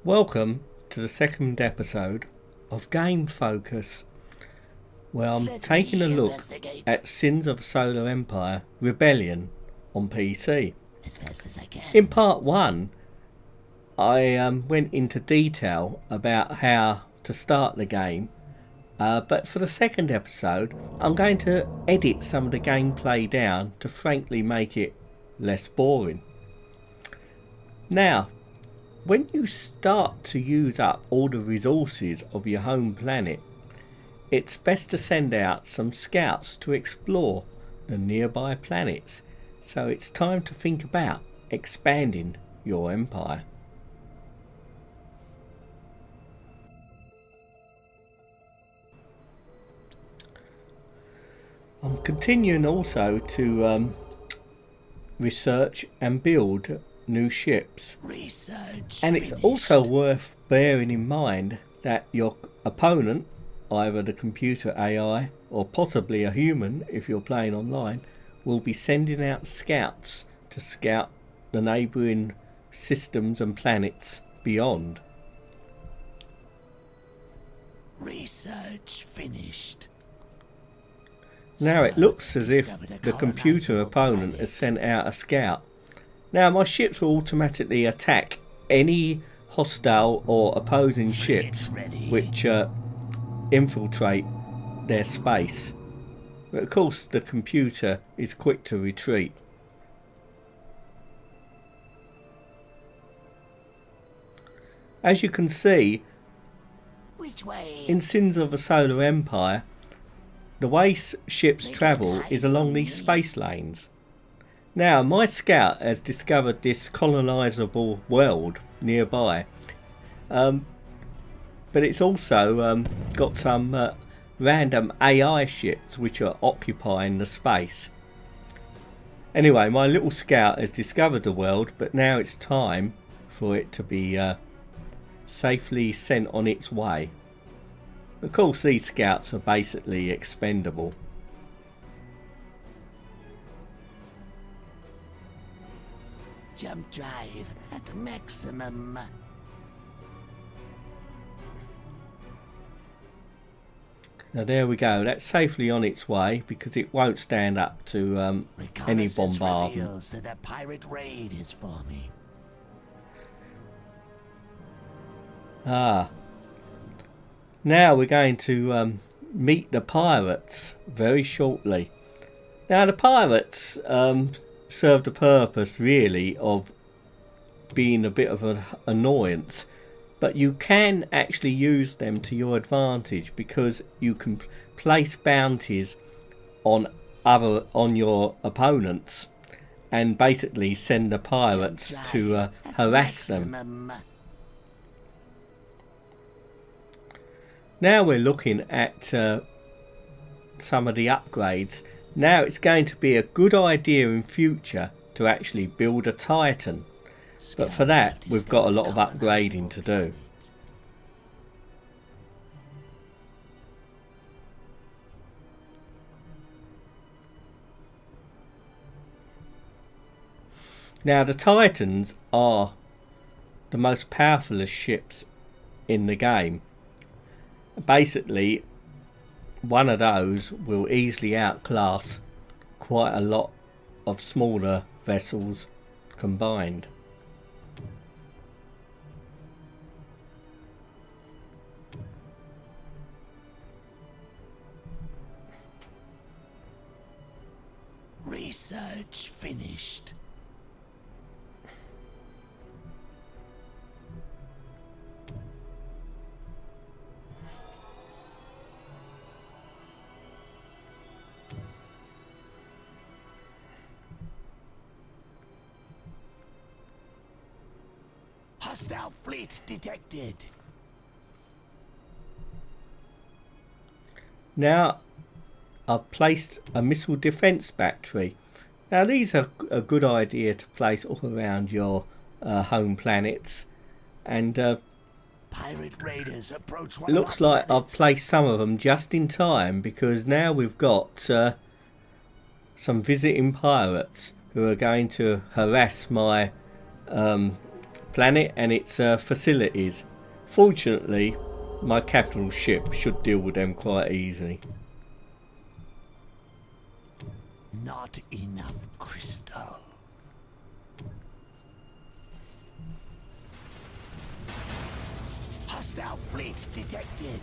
Welcome to the second episode of Game Focus, where I'm taking a look at Sins of a Solar Empire Rebellion on PC. As fast as I can. In part 1, I went into detail about how to start the game, but for the second episode I'm going to edit some of the gameplay down to frankly make it less boring. Now, when you start to use up all the resources of your home planet, it's best to send out some scouts to explore the nearby planets, so it's time to think about expanding your empire. I'm continuing also to research and build new ships. Research And it's finished. also worth bearing in mind that your opponent, either the computer AI or possibly a human if you're playing online, will be sending out scouts to scout the neighbouring systems and planets beyond. Research finished. Now it looks as if Discovered a the computer colonizable opponent planet. has sent out a scout. Now my ships will automatically attack any hostile or opposing ships ready. which infiltrate their space. But of course the computer is quick to retreat. As you can see, Which way? in Sins of a Solar Empire, the way ships travel is along these space lanes. Now, my scout has discovered this colonisable world nearby, but it's also got some random AI ships which are occupying the space. Anyway, my little scout has discovered the world, but now it's time for it to be safely sent on its way. Of course, these scouts are basically expendable. Jump drive at maximum. Now there we go, that's safely on its way because it won't stand up to any Reconnaissance bombardment. reveals that a pirate raid is forming. Ah. Now we're going to meet the pirates very shortly. Now the pirates serve the purpose really of being a bit of an annoyance, but you can actually use them to your advantage because you can place bounties on your opponents and basically send the pirates Jump to drive at harass them. maximum. Now we're looking at some of the upgrades. Now it's going to be a good idea in future to actually build a Titan, but for that we've got a lot of upgrading to do. Now the Titans are the most powerful ships in the game. Basically, one of those will easily outclass quite a lot of smaller vessels combined. Research finished. Hostile fleet detected. Now I've placed a missile defense battery. Now these are a good idea to place all around your home planets, and Pirate raiders approach one it looks of our like I've planets. placed some of them just in time, because now we've got some visiting pirates who are going to harass my planet and its facilities. Fortunately, my capital ship should deal with them quite easily. Not enough crystal. Hostile fleet detected.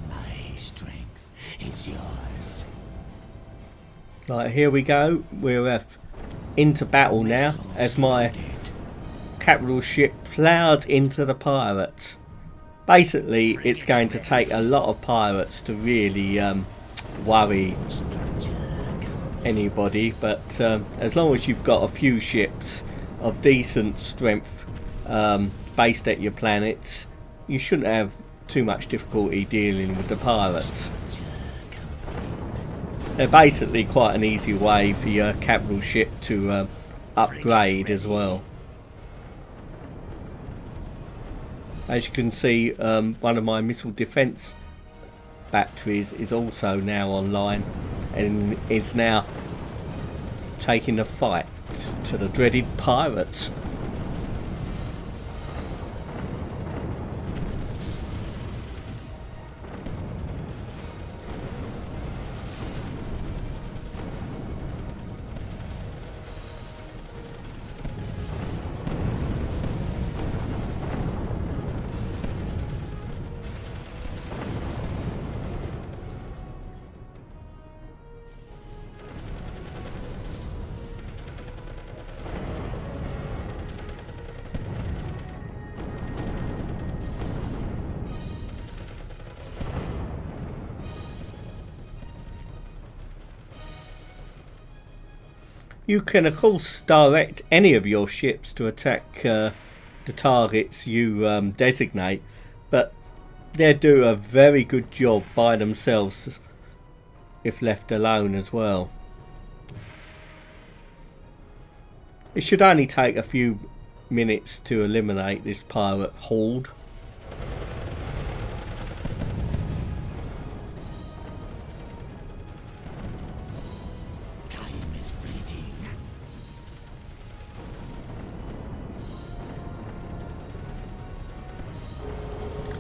My strength is yours. Right, here we go. We're into battle now as my capital ship plows into the pirates. Basically, it's going to take a lot of pirates to really worry anybody, but as long as you've got a few ships of decent strength based at your planets, you shouldn't have too much difficulty dealing with the pirates. They're basically quite an easy way for your capital ship to upgrade as well. As you can see, one of my missile defense batteries is also now online and is now taking the fight to the dreaded pirates. You can of course direct any of your ships to attack the targets you designate, but they do a very good job by themselves if left alone as well. It should only take a few minutes to eliminate this pirate horde.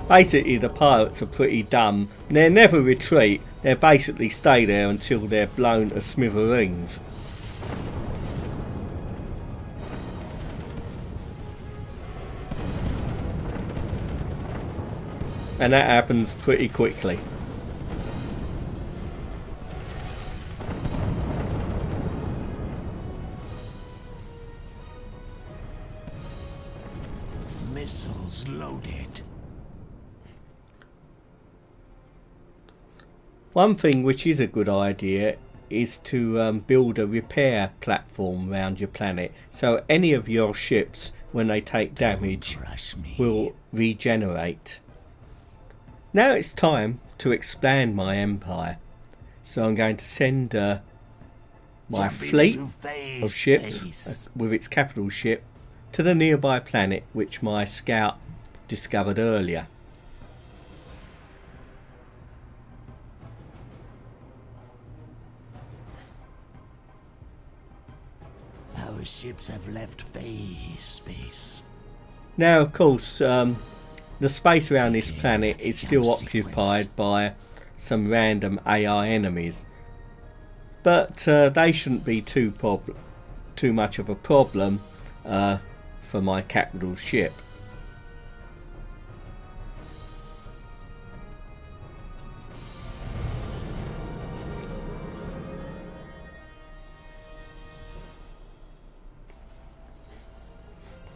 Basically, the pirates are pretty dumb. They never retreat. They basically stay there until they're blown to smithereens. And that happens pretty quickly. Missiles loaded. One thing which is a good idea is to build a repair platform around your planet, so any of your ships, when they take damage, will regenerate. Now it's time to expand my empire, so I'm going to send my fleet of ships with its capital ship to the nearby planet which my scout discovered earlier. Our ships have left phase space. Now, of course, the space around this planet is still occupied by some random AI enemies, but they shouldn't be too much of a problem for my capital ship.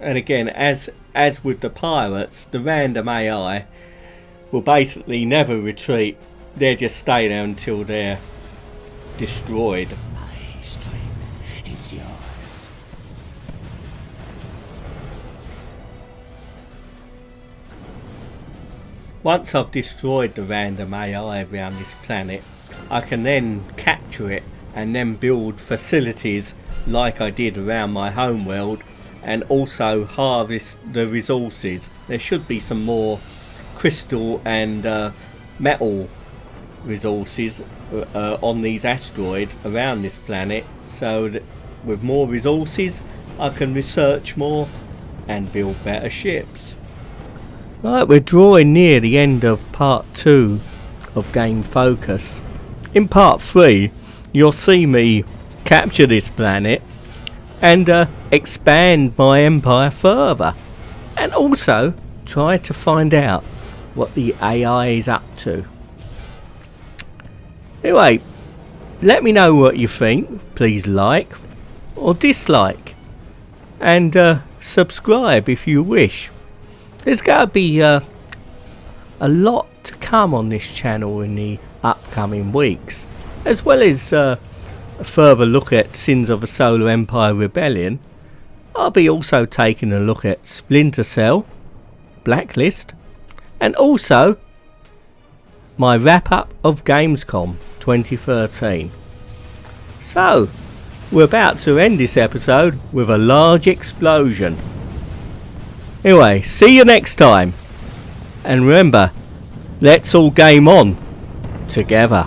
And again, as with the pirates, the random AI will basically never retreat. They just stay there until they're destroyed. My strength is yours. Once I've destroyed the random AI around this planet, I can then capture it and then build facilities like I did around my homeworld, and also harvest the resources. There should be some more crystal and metal resources on these asteroids around this planet, so that with more resources I can research more and build better ships. Right, we're drawing near the end of part 2 of Game Focus. In part 3 you'll see me capture this planet and expand my empire further, and also try to find out what the AI is up to. Anyway, let me know what you think. Please like or dislike, and subscribe if you wish. There's going to be a lot to come on this channel in the upcoming weeks, as well as a further look at Sins of a Solar Empire Rebellion. I'll be also taking a look at Splinter Cell, Blacklist, and also my wrap up of Gamescom 2013. So, we're about to end this episode with a large explosion. Anyway, see you next time. And remember, let's all game on together.